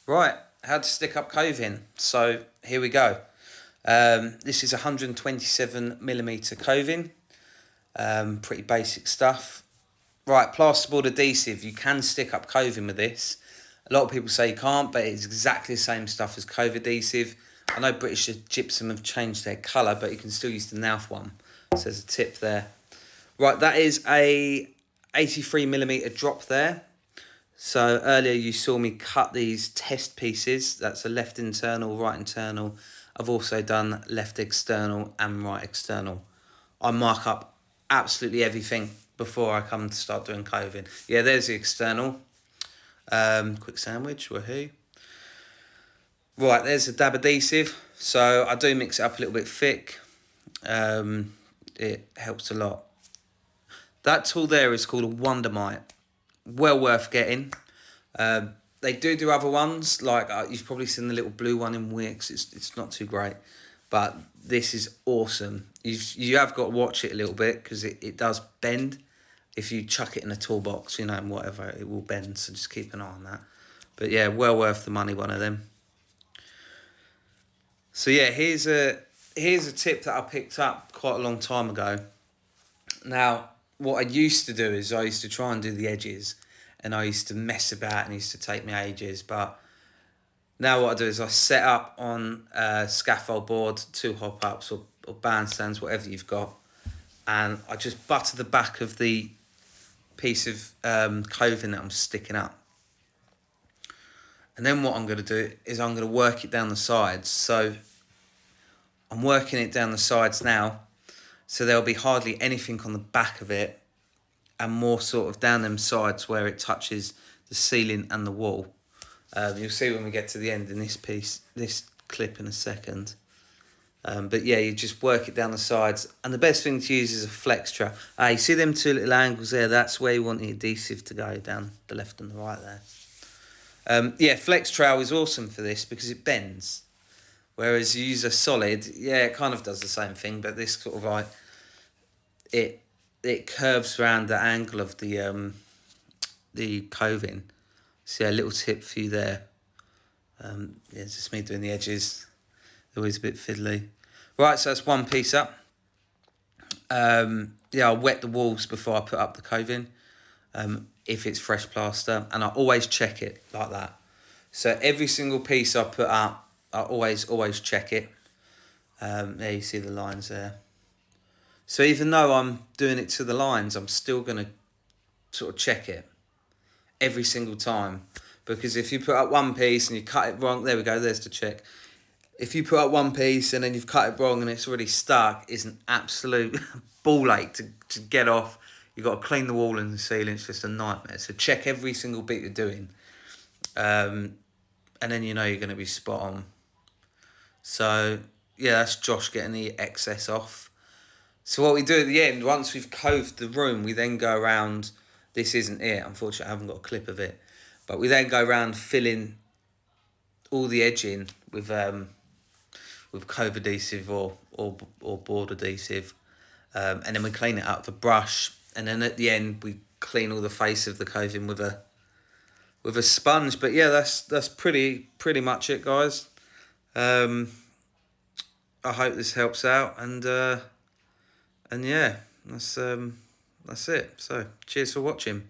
Right, how to stick up coving. So here we go. This is 127mm coving. Pretty basic stuff. Right, plasterboard adhesive. You can stick up coving with this. A lot of people say you can't, but it's exactly the same stuff as cove adhesive. I know British Gypsum have changed their colour, but you can still use the Nauf one. So there's a tip there. Right, that is a 83mm drop there. So earlier you saw me cut these test pieces. That's a left internal, right internal. I've also done left external and right external. I mark up absolutely everything before I come to start doing coving. Yeah, there's the external. Quick sandwich, woohoo. Right, there's the dab adhesive. So I do mix it up a little bit thick. It helps a lot. That tool there is called a wondermite. Well worth getting. They do other ones, like you've probably seen the little blue one in Wix. It's not too great, but this is awesome. You have got to watch it a little bit because it does bend. If you chuck it in a toolbox, and whatever, it will bend, so just keep an eye on that. But yeah, well worth the money, one of them. So yeah, here's a tip that I picked up quite a long time ago. Now, what I used to do is I used to try and do the edges, and I used to mess about and it used to take me ages. But now what I do is I set up on a scaffold board, 2 hop-ups or bandstands, whatever you've got, and I just butter the back of the piece of coving that I'm sticking up. And then what I'm going to do is I'm going to work it down the sides. So I'm working it down the sides now, so there'll be hardly anything on the back of it, and more sort of down them sides where it touches the ceiling and the wall. You'll see when we get to the end in this piece, this clip in a second. But yeah, you just work it down the sides, and the best thing to use is a flex trowel. You see them 2 little angles there? That's where you want the adhesive to go, down the left and the right there. Yeah, flex trowel is awesome for this because it bends. Whereas you use a solid, yeah, it kind of does the same thing, but this sort of like, it curves around the angle of the coving. So yeah, a little tip for you there. Yeah, it's just me doing the edges. They're always a bit fiddly. Right, so that's one piece up. Yeah, I'll wet the walls before I put up the coving, if it's fresh plaster, and I always check it like that. So every single piece I put up, I always check it. There you see the lines there. So even though I'm doing it to the lines, I'm still going to sort of check it every single time. Because if you put up one piece and you cut it wrong, there we go, there's the check. If you put up one piece and then you've cut it wrong and it's already stuck, it's an absolute ball ache to get off. You've got to clean the wall and the ceiling, it's just a nightmare. So check every single bit you're doing. And then you know you're going to be spot on. So yeah, that's Josh getting the excess off. So what we do at the end, once we've coved the room, we then go around. This isn't it, unfortunately, I haven't got a clip of it. But we then go around filling all the edging with cove adhesive or board adhesive, and then we clean it up with a brush. And then at the end, we clean all the face of the coving with a sponge. But yeah, that's pretty much it, guys. I hope this helps out, and yeah, that's it. So cheers for watching.